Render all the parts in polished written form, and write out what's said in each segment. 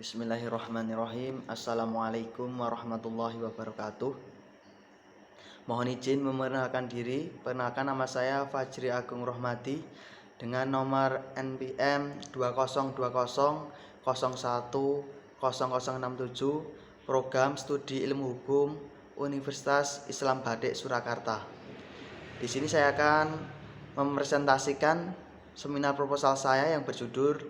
Bismillahirrahmanirrahim. Assalamualaikum warahmatullahi wabarakatuh. Mohon izin memperkenalkan diri. Perkenalkan, nama saya Fajri Agung Rohmadi dengan nomor NPM 2020010067, Program Studi Ilmu Hukum Universitas Islam Badik Surakarta. Di sini saya akan mempresentasikan seminar proposal saya yang berjudul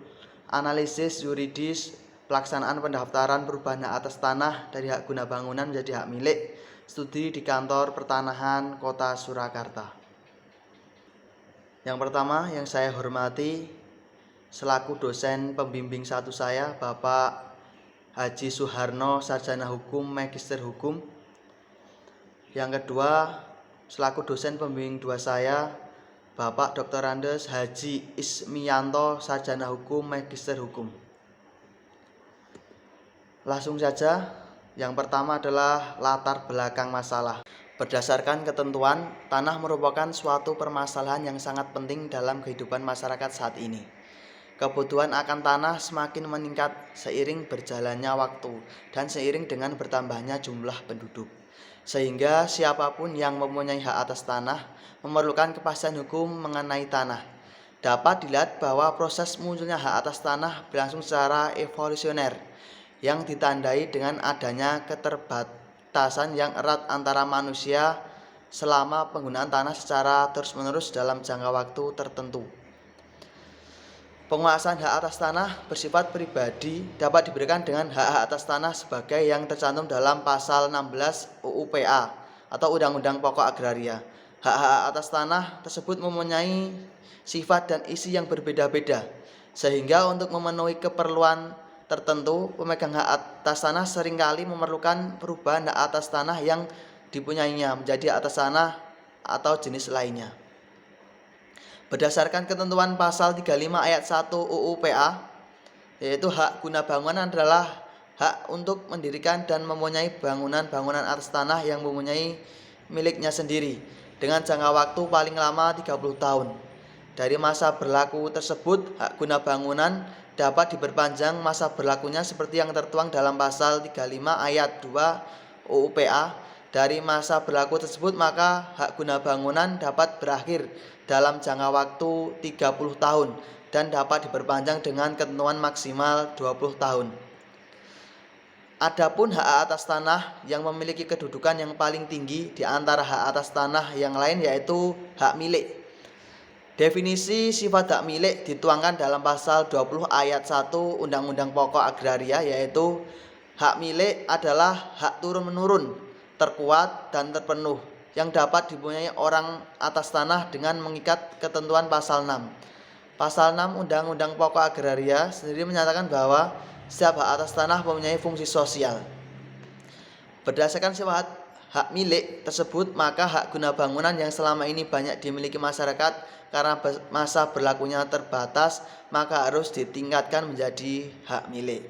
Analisis Yuridis Pelaksanaan Pendaftaran Perubahan Hak Atas Tanah dari Hak Guna Bangunan menjadi Hak Milik, Studi di Kantor Pertanahan Kota Surakarta. Yang pertama yang saya hormati selaku dosen pembimbing satu saya, Bapak Haji Suharno, Sarjana Hukum, Magister Hukum. Yang kedua, selaku dosen pembimbing dua saya, Bapak Dr. Andes Haji Ismianto, Sarjana Hukum, Magister Hukum. Langsung saja, yang pertama adalah latar belakang masalah. Berdasarkan ketentuan, tanah merupakan suatu permasalahan yang sangat penting dalam kehidupan masyarakat saat ini. Kebutuhan akan tanah semakin meningkat seiring berjalannya waktu dan seiring dengan bertambahnya jumlah penduduk. Sehingga siapapun yang mempunyai hak atas tanah memerlukan kepastian hukum mengenai tanah. Dapat dilihat bahwa proses munculnya hak atas tanah berlangsung secara evolusioner yang ditandai dengan adanya keterbatasan yang erat antara manusia selama penggunaan tanah secara terus-menerus dalam jangka waktu tertentu. Penguasaan hak atas tanah bersifat pribadi dapat diberikan dengan hak atas tanah sebagai yang tercantum dalam pasal 16 UU PA atau Undang-Undang Pokok Agraria. Hak-hak atas tanah tersebut mempunyai sifat dan isi yang berbeda-beda, sehingga untuk memenuhi keperluan tertentu, pemegang hak atas tanah seringkali memerlukan perubahan hak atas tanah yang dipunyainya menjadi hak atas tanah atau jenis lainnya. Berdasarkan ketentuan pasal 35 ayat 1 UU PA, yaitu hak guna bangunan adalah hak untuk mendirikan dan mempunyai bangunan-bangunan atas tanah yang mempunyai miliknya sendiri dengan jangka waktu paling lama 30 tahun. Dari masa berlaku tersebut, hak guna bangunan dapat diperpanjang masa berlakunya seperti yang tertuang dalam pasal 35 ayat 2 UU PA. Dari masa berlaku tersebut, maka hak guna bangunan dapat berakhir dalam jangka waktu 30 tahun dan dapat diperpanjang dengan ketentuan maksimal 20 tahun. Adapun hak atas tanah yang memiliki kedudukan yang paling tinggi di antara hak atas tanah yang lain yaitu hak milik. Definisi sifat hak milik dituangkan dalam pasal 20 ayat 1 Undang-Undang Pokok Agraria, yaitu hak milik adalah hak turun-menurun, terkuat dan terpenuh yang dapat dipunyai orang atas tanah dengan mengikat ketentuan pasal 6. Pasal 6 Undang-Undang Pokok Agraria sendiri menyatakan bahwa setiap hak atas tanah mempunyai fungsi sosial. Berdasarkan sifat hak milik tersebut, maka hak guna bangunan yang selama ini banyak dimiliki masyarakat karena masa berlakunya terbatas, maka harus ditingkatkan menjadi hak milik.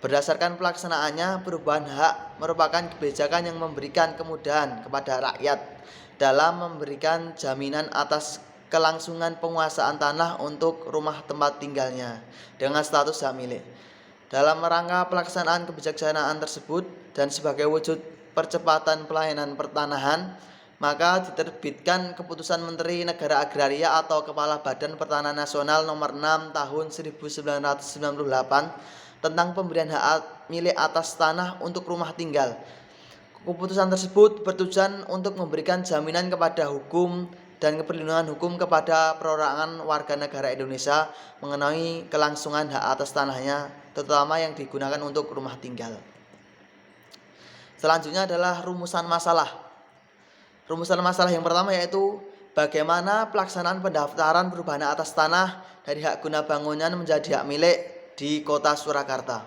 Berdasarkan pelaksanaannya, perubahan hak merupakan kebijakan yang memberikan kemudahan kepada rakyat dalam memberikan jaminan atas kelangsungan penguasaan tanah untuk rumah tempat tinggalnya dengan status hak milik. Dalam rangka pelaksanaan kebijaksanaan tersebut dan sebagai wujud percepatan pelayanan pertanahan, maka diterbitkan Keputusan Menteri Negara Agraria atau Kepala Badan Pertanahan Nasional Nomor 6 Tahun 1998 tentang pemberian hak milik atas tanah untuk rumah tinggal. Keputusan tersebut bertujuan untuk memberikan jaminan kepada hukum dan perlindungan hukum kepada perorangan warga negara Indonesia mengenai kelangsungan hak atas tanahnya, terutama yang digunakan untuk rumah tinggal. Selanjutnya adalah rumusan masalah. Rumusan masalah yang pertama yaitu bagaimana pelaksanaan pendaftaran perubahan hak atas tanah dari hak guna bangunan menjadi hak milik di Kota Surakarta.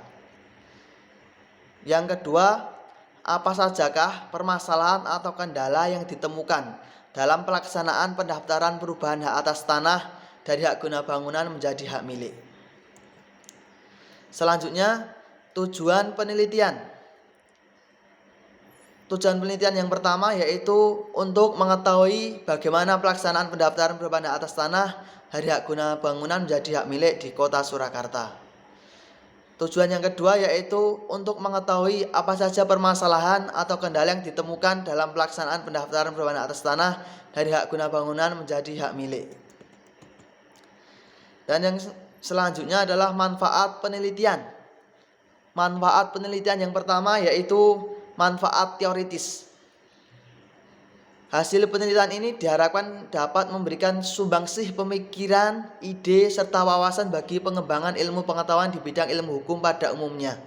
Yang kedua, apa sajakah permasalahan atau kendala yang ditemukan dalam pelaksanaan pendaftaran perubahan hak atas tanah dari hak guna bangunan menjadi hak milik. Selanjutnya, tujuan penelitian. Tujuan penelitian yang pertama yaitu untuk mengetahui bagaimana pelaksanaan pendaftaran perubahan hak atas tanah dari hak guna bangunan menjadi hak milik di Kota Surakarta. Tujuan yang kedua yaitu untuk mengetahui apa saja permasalahan atau kendala yang ditemukan dalam pelaksanaan pendaftaran perubahan atas tanah dari hak guna bangunan menjadi hak milik. Dan yang selanjutnya adalah manfaat penelitian. Manfaat penelitian yang pertama yaitu manfaat teoritis. Hasil penelitian ini diharapkan dapat memberikan sumbangsih pemikiran, ide, serta wawasan bagi pengembangan ilmu pengetahuan di bidang ilmu hukum pada umumnya.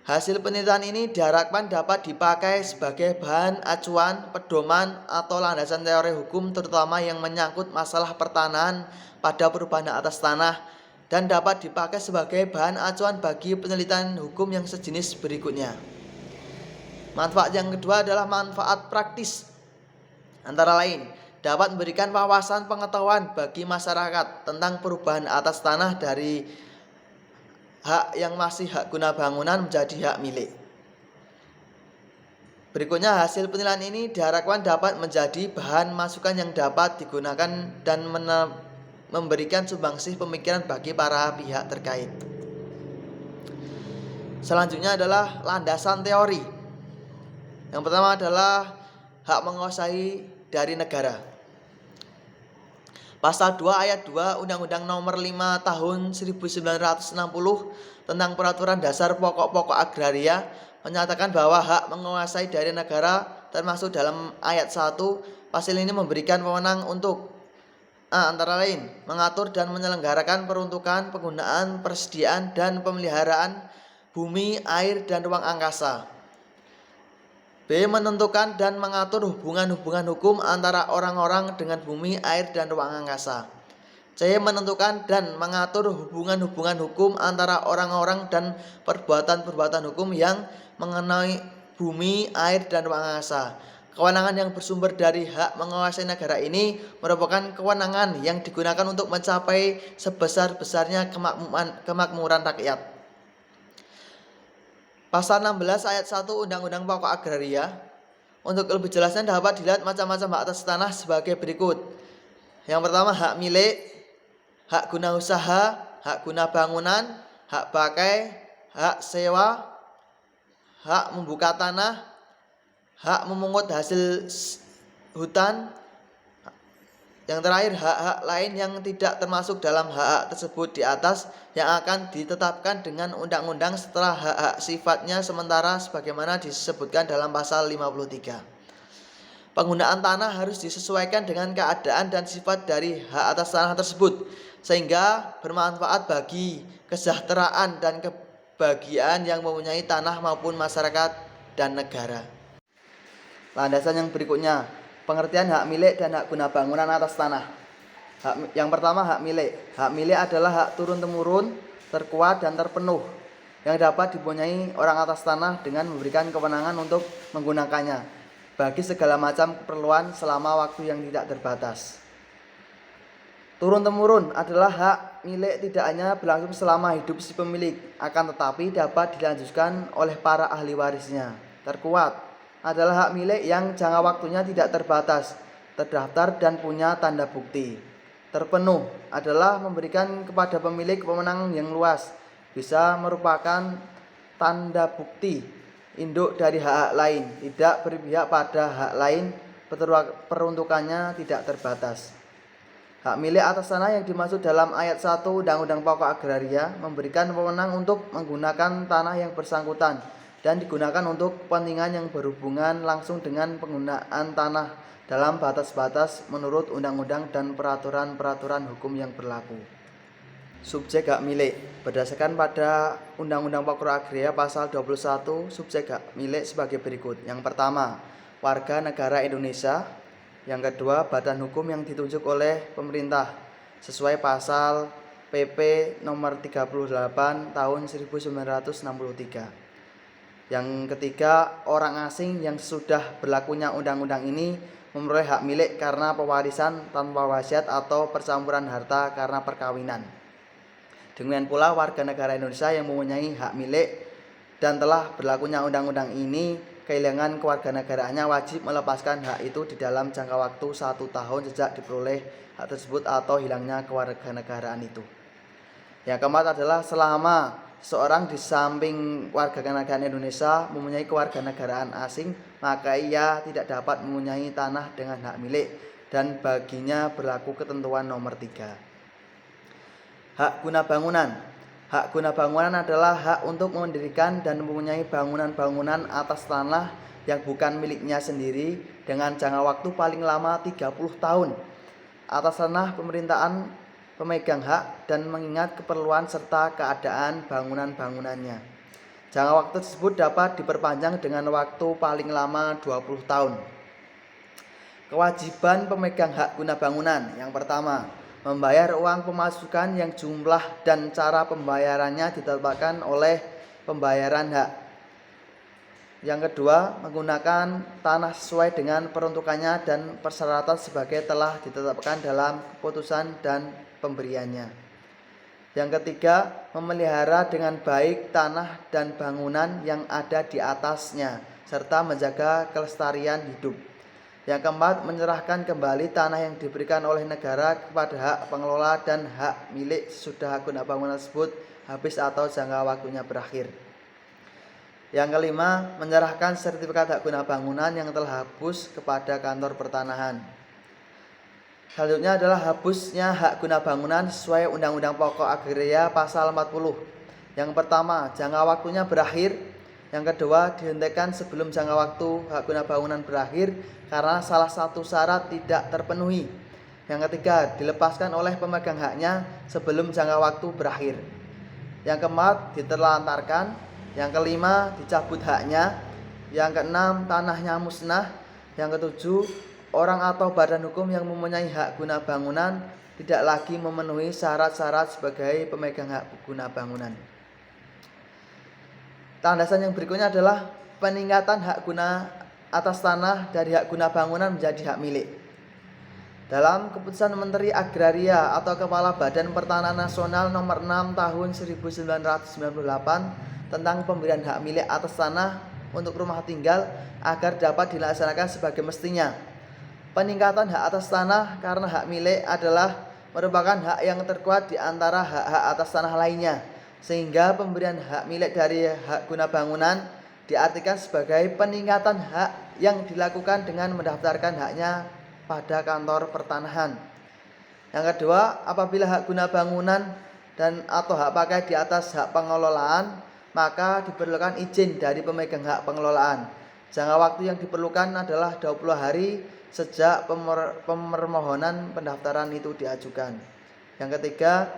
Hasil penelitian ini diharapkan dapat dipakai sebagai bahan acuan, pedoman, atau landasan teori hukum terutama yang menyangkut masalah pertanahan pada perubahan atas tanah dan dapat dipakai sebagai bahan acuan bagi penelitian hukum yang sejenis berikutnya. Manfaat yang kedua adalah manfaat praktis. Antara lain, dapat memberikan wawasan pengetahuan bagi masyarakat tentang perubahan atas tanah dari hak yang masih hak guna bangunan menjadi hak milik. Berikutnya, hasil penilaian ini diharapkan dapat menjadi bahan masukan yang dapat digunakan dan memberikan sumbangsih pemikiran bagi para pihak terkait. Selanjutnya adalah landasan teori. Yang pertama adalah hak menguasai dari negara. Pasal 2 ayat 2 Undang-Undang Nomor 5 Tahun 1960 tentang Peraturan Dasar Pokok-pokok Agraria menyatakan bahwa hak menguasai dari negara termasuk dalam ayat 1 pasal ini memberikan wewenang untuk antara lain mengatur dan menyelenggarakan peruntukan, penggunaan, persediaan, dan pemeliharaan bumi, air, dan ruang angkasa. B. Menentukan dan mengatur hubungan-hubungan hukum antara orang-orang dengan bumi, air, dan ruang angkasa. C. Menentukan dan mengatur hubungan-hubungan hukum antara orang-orang dan perbuatan-perbuatan hukum yang mengenai bumi, air, dan ruang angkasa. Kewenangan yang bersumber dari hak menguasai negara ini merupakan kewenangan yang digunakan untuk mencapai sebesar-besarnya kemakmuran rakyat. Pasal 16 ayat 1 Undang-Undang Pokok Agraria. Untuk lebih jelasnya dapat dilihat macam-macam hak atas tanah sebagai berikut. Yang pertama hak milik, hak guna usaha, hak guna bangunan, hak pakai, hak sewa, hak membuka tanah, hak memungut hasil hutan. Yang terakhir hak-hak lain yang tidak termasuk dalam hak-hak tersebut di atas yang akan ditetapkan dengan undang-undang setelah hak-hak sifatnya sementara sebagaimana disebutkan dalam pasal 53. Penggunaan tanah harus disesuaikan dengan keadaan dan sifat dari hak atas tanah tersebut sehingga bermanfaat bagi kesejahteraan dan kebahagiaan yang mempunyai tanah maupun masyarakat dan negara. Landasan yang berikutnya, pengertian hak milik dan hak guna bangunan atas tanah. Yang pertama hak milik. Hak milik adalah hak turun-temurun, terkuat dan terpenuh yang dapat dipunyai orang atas tanah dengan memberikan kewenangan untuk menggunakannya bagi segala macam keperluan selama waktu yang tidak terbatas. Turun-temurun adalah hak milik tidak hanya berlangsung selama hidup si pemilik, akan tetapi dapat dilanjutkan oleh para ahli warisnya. Terkuat adalah hak milik yang jangka waktunya tidak terbatas, terdaftar dan punya tanda bukti. Terpenuh adalah memberikan kepada pemilik kewenangan yang luas, bisa merupakan tanda bukti induk dari hak-hak lain, tidak berpihak pada hak lain, peruntukannya tidak terbatas. Hak milik atas tanah yang dimaksud dalam ayat 1 Undang-Undang Pokok Agraria memberikan wewenang untuk menggunakan tanah yang bersangkutan dan digunakan untuk kepentingan yang berhubungan langsung dengan penggunaan tanah dalam batas-batas menurut undang-undang dan peraturan-peraturan hukum yang berlaku. Subjek hak milik berdasarkan pada Undang-Undang Pokok Agraria pasal 21 subjek hak milik sebagai berikut. Yang pertama, warga negara Indonesia. Yang kedua, badan hukum yang ditunjuk oleh pemerintah sesuai pasal PP nomor 38 tahun 1963. Yang ketiga, orang asing yang sesudah berlakunya undang-undang ini memperoleh hak milik karena pewarisan tanpa wasiat atau percampuran harta karena perkawinan. Demikian pula warga negara Indonesia yang mempunyai hak milik dan telah berlakunya undang-undang ini kehilangan kewarganegaraannya wajib melepaskan hak itu di dalam jangka waktu 1 tahun sejak diperoleh hak tersebut atau hilangnya kewarganegaraan itu. Yang keempat adalah selama seorang di samping warga negara Indonesia mempunyai kewarganegaraan asing, maka ia tidak dapat mempunyai tanah dengan hak milik dan baginya berlaku ketentuan nomor 3. Hak guna bangunan. Hak guna bangunan adalah hak untuk mendirikan dan mempunyai bangunan-bangunan atas tanah yang bukan miliknya sendiri dengan jangka waktu paling lama 30 tahun atas tanah pemerintahan pemegang hak dan mengingat keperluan serta keadaan bangunan-bangunannya. Jangka waktu tersebut dapat diperpanjang dengan waktu paling lama 20 tahun. Kewajiban pemegang hak guna bangunan. Yang pertama, membayar uang pemasukan yang jumlah dan cara pembayarannya ditetapkan oleh pembayaran hak. Yang kedua, menggunakan tanah sesuai dengan peruntukannya dan persyaratan sebagai telah ditetapkan dalam keputusan dan pemberiannya. Yang ketiga, memelihara dengan baik tanah dan bangunan yang ada di atasnya serta menjaga kelestarian hidup. Yang keempat, menyerahkan kembali tanah yang diberikan oleh negara kepada hak pengelola dan hak milik sesudah hak guna bangunan tersebut habis atau jangka waktunya berakhir. Yang kelima, menyerahkan sertifikat hak guna bangunan yang telah hapus kepada kantor pertanahan. Selanjutnya adalah hapusnya hak guna bangunan sesuai Undang-Undang Pokok Agraria Pasal 40. Yang pertama, jangka waktunya berakhir. Yang kedua, dihentikan sebelum jangka waktu hak guna bangunan berakhir karena salah satu syarat tidak terpenuhi. Yang ketiga, dilepaskan oleh pemegang haknya sebelum jangka waktu berakhir. Yang keempat, diterlantarkan. Yang kelima, dicabut haknya. Yang keenam, tanahnya musnah. Yang ketujuh, orang atau badan hukum yang mempunyai hak guna bangunan tidak lagi memenuhi syarat-syarat sebagai pemegang hak guna bangunan. Landasan yang berikutnya adalah peningkatan hak guna atas tanah dari hak guna bangunan menjadi hak milik. Dalam keputusan Menteri Agraria atau Kepala Badan Pertanahan Nasional nomor 6 tahun 1998 tentang pemberian hak milik atas tanah untuk rumah tinggal agar dapat dilaksanakan sebagai mestinya. Peningkatan hak atas tanah karena hak milik adalah merupakan hak yang terkuat di antara hak-hak atas tanah lainnya, sehingga pemberian hak milik dari hak guna bangunan diartikan sebagai peningkatan hak yang dilakukan dengan mendaftarkan haknya pada kantor pertanahan. Yang kedua, apabila hak guna bangunan dan atau hak pakai di atas hak pengelolaan, maka diperlukan izin dari pemegang hak pengelolaan. Jangka waktu yang diperlukan adalah 20 hari sejak permohonan pendaftaran itu diajukan. Yang ketiga,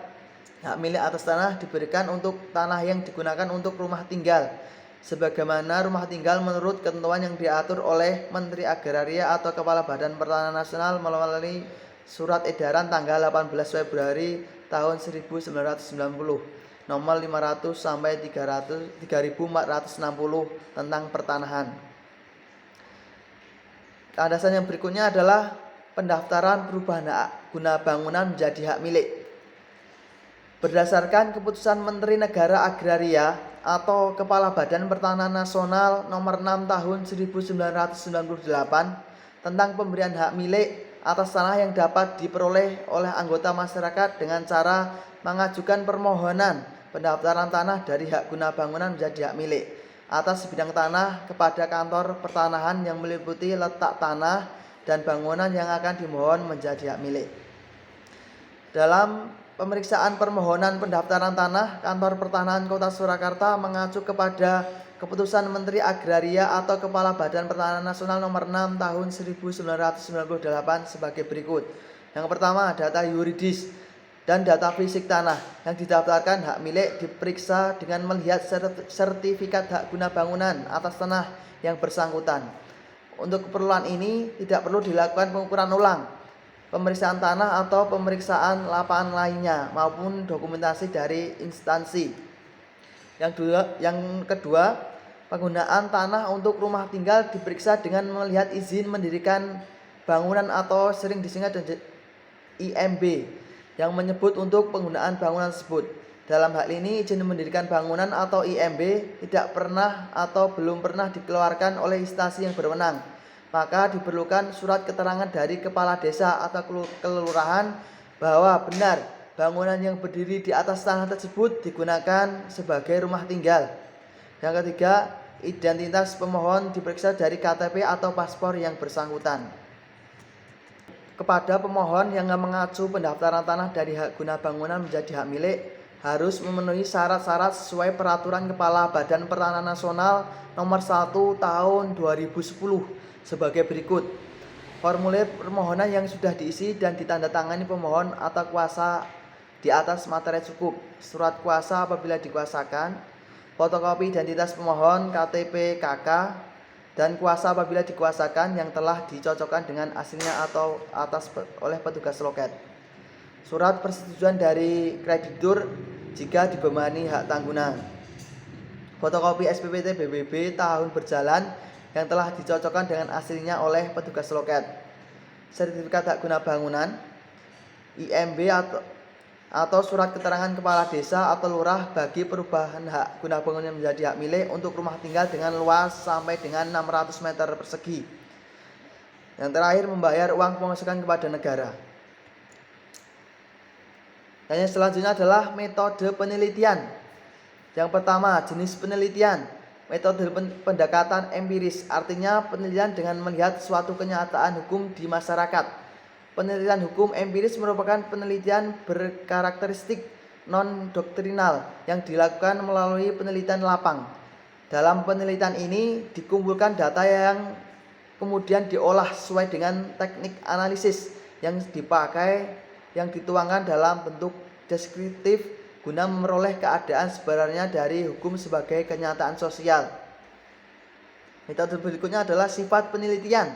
hak milik atas tanah diberikan untuk tanah yang digunakan untuk rumah tinggal, sebagaimana rumah tinggal menurut ketentuan yang diatur oleh Menteri Agraria atau Kepala Badan Pertanahan Nasional melalui Surat Edaran tanggal 18 Februari tahun 1990 nomor 500 sampai 3460 tentang pertanahan. Landasan yang berikutnya adalah pendaftaran perubahan hak guna bangunan menjadi hak milik. Berdasarkan keputusan Menteri Negara Agraria atau Kepala Badan Pertanahan Nasional nomor 6 tahun 1998 tentang pemberian hak milik atas tanah yang dapat diperoleh oleh anggota masyarakat dengan cara mengajukan permohonan pendaftaran tanah dari hak guna bangunan menjadi hak milik atas bidang tanah kepada kantor pertanahan yang meliputi letak tanah dan bangunan yang akan dimohon menjadi hak milik. Dalam pemeriksaan permohonan pendaftaran tanah, kantor pertanahan Kota Surakarta mengacu kepada keputusan Menteri Agraria atau Kepala Badan Pertanahan Nasional nomor 6 tahun 1998 sebagai berikut. Yang pertama, data yuridis dan data fisik tanah yang didaftarkan hak milik diperiksa dengan melihat sertifikat hak guna bangunan atas tanah yang bersangkutan. Untuk keperluan ini tidak perlu dilakukan pengukuran ulang, pemeriksaan tanah atau pemeriksaan lapangan lainnya maupun dokumentasi dari instansi. Yang kedua, penggunaan tanah untuk rumah tinggal diperiksa dengan melihat izin mendirikan bangunan atau sering disingkat dengan IMB yang menyebut untuk penggunaan bangunan tersebut. Dalam hal ini, izin mendirikan bangunan atau IMB tidak pernah atau belum pernah dikeluarkan oleh instansi yang berwenang. Maka diperlukan surat keterangan dari kepala desa atau kelurahan bahwa benar bangunan yang berdiri di atas tanah tersebut digunakan sebagai rumah tinggal. Yang ketiga, identitas pemohon diperiksa dari KTP atau paspor yang bersangkutan. Kepada pemohon yang mengacu pendaftaran tanah dari hak guna bangunan menjadi hak milik harus memenuhi syarat-syarat sesuai Peraturan Kepala Badan Pertanahan Nasional Nomor 1 Tahun 2010 sebagai berikut. Formulir permohonan yang sudah diisi dan ditandatangani pemohon atau kuasa di atas materai cukup. Surat kuasa apabila dikuasakan, fotokopi identitas pemohon KTP KK, dan kuasa apabila dikuasakan yang telah dicocokkan dengan aslinya atau oleh petugas loket. Surat persetujuan dari kreditur jika dibebani hak tanggungan. Fotokopi SPPT BBB tahun berjalan yang telah dicocokkan dengan aslinya oleh petugas loket. Sertifikat hak guna bangunan, IMB atau surat keterangan kepala desa atau lurah bagi perubahan hak guna bangunan menjadi hak milik untuk rumah tinggal dengan luas sampai dengan 600 meter persegi. Yang terakhir, membayar uang pemasukan kepada negara. Dan yang selanjutnya adalah metode penelitian. Yang pertama, jenis penelitian. Metode pendekatan empiris, artinya penelitian dengan melihat suatu kenyataan hukum di masyarakat. Penelitian hukum empiris merupakan penelitian berkarakteristik non-doktrinal yang dilakukan melalui penelitian lapang. Dalam penelitian ini dikumpulkan data yang kemudian diolah sesuai dengan teknik analisis yang dipakai, yang dituangkan dalam bentuk deskriptif guna memperoleh keadaan sebenarnya dari hukum sebagai kenyataan sosial. Metode berikutnya adalah sifat penelitian.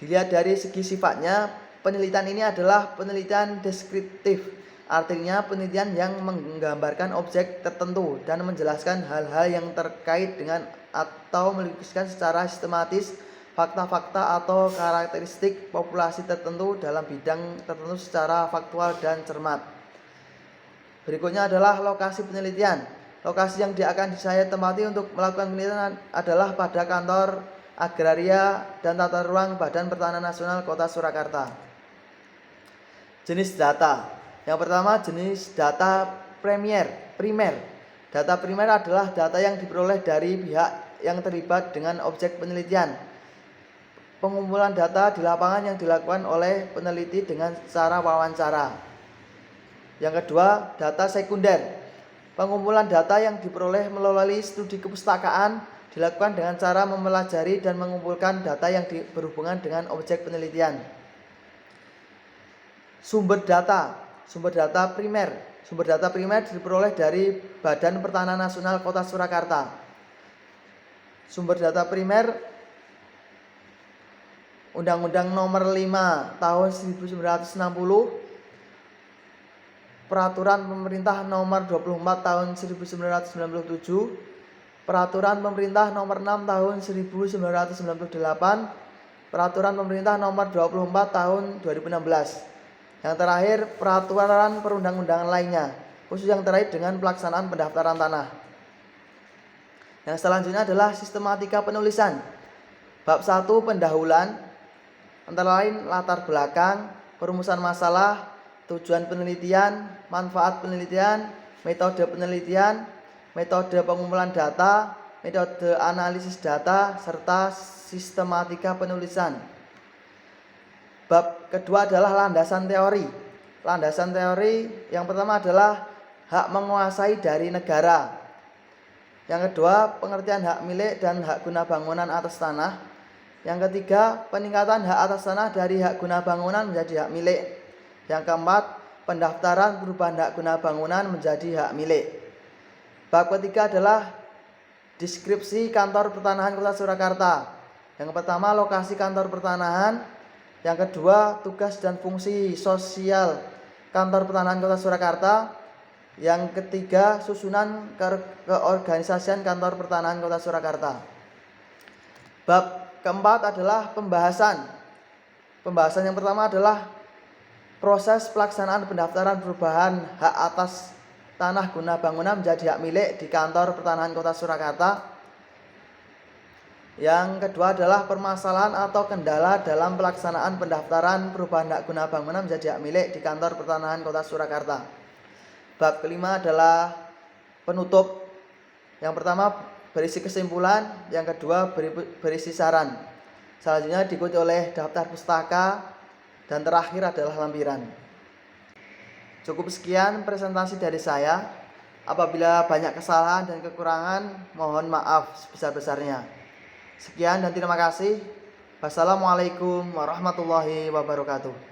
Dilihat dari segi sifatnya, penelitian ini adalah penelitian deskriptif, artinya penelitian yang menggambarkan objek tertentu dan menjelaskan hal-hal yang terkait dengan atau melukiskan secara sistematis fakta-fakta atau karakteristik populasi tertentu dalam bidang tertentu secara faktual dan cermat. Berikutnya adalah lokasi penelitian. Lokasi yang akan saya tempati untuk melakukan penelitian adalah pada kantor Agraria dan Tata Ruang Badan Pertanahan Nasional Kota Surakarta. Jenis data. Yang pertama, jenis data primer. Data primer adalah data yang diperoleh dari pihak yang terlibat dengan objek penelitian. Pengumpulan data di lapangan yang dilakukan oleh peneliti dengan cara wawancara. Yang kedua, data sekunder. Pengumpulan data yang diperoleh melalui studi kepustakaan dilakukan dengan cara mempelajari dan mengumpulkan data yang berhubungan dengan objek penelitian. Sumber data primer. Sumber data primer diperoleh dari Badan Pertanahan Nasional Kota Surakarta. Sumber data primer Undang-Undang Nomor 5 Tahun 1960, Peraturan Pemerintah Nomor 24 Tahun 1997, Peraturan Pemerintah Nomor 6 Tahun 1998, Peraturan Pemerintah Nomor 24 Tahun 2016. Yang terakhir, peraturan perundang-undangan lainnya, khusus yang terkait dengan pelaksanaan pendaftaran tanah. Yang selanjutnya adalah sistematika penulisan. Bab 1, pendahuluan, antara lain latar belakang, perumusan masalah, tujuan penelitian, manfaat penelitian, metode penelitian, metode pengumpulan data, metode analisis data, serta sistematika penulisan. Bab kedua adalah landasan teori. Landasan teori yang pertama adalah hak menguasai dari negara. Yang kedua, pengertian hak milik dan hak guna bangunan atas tanah. Yang ketiga, peningkatan hak atas tanah dari hak guna bangunan menjadi hak milik. Yang keempat, pendaftaran perubahan hak guna bangunan menjadi hak milik. Bab ketiga adalah deskripsi kantor pertanahan Kota Surakarta. Yang pertama, lokasi kantor pertanahan. Yang kedua, tugas dan fungsi sosial kantor pertanahan Kota Surakarta. Yang ketiga, susunan keorganisasian kantor pertanahan Kota Surakarta. Bab keempat adalah pembahasan. Pembahasan yang pertama adalah proses pelaksanaan pendaftaran perubahan hak atas tanah guna bangunan menjadi hak milik di kantor pertanahan Kota Surakarta. Yang kedua adalah permasalahan atau kendala dalam pelaksanaan pendaftaran perubahan hak guna bangunan menjadi hak milik di Kantor Pertanahan Kota Surakarta. Bab kelima adalah penutup. Yang pertama berisi kesimpulan, yang kedua berisi saran. Selanjutnya diikuti oleh daftar pustaka, dan terakhir adalah lampiran. Cukup sekian presentasi dari saya. Apabila banyak kesalahan dan kekurangan, mohon maaf sebesar-besarnya. Sekian dan terima kasih. Wassalamualaikum warahmatullahi wabarakatuh.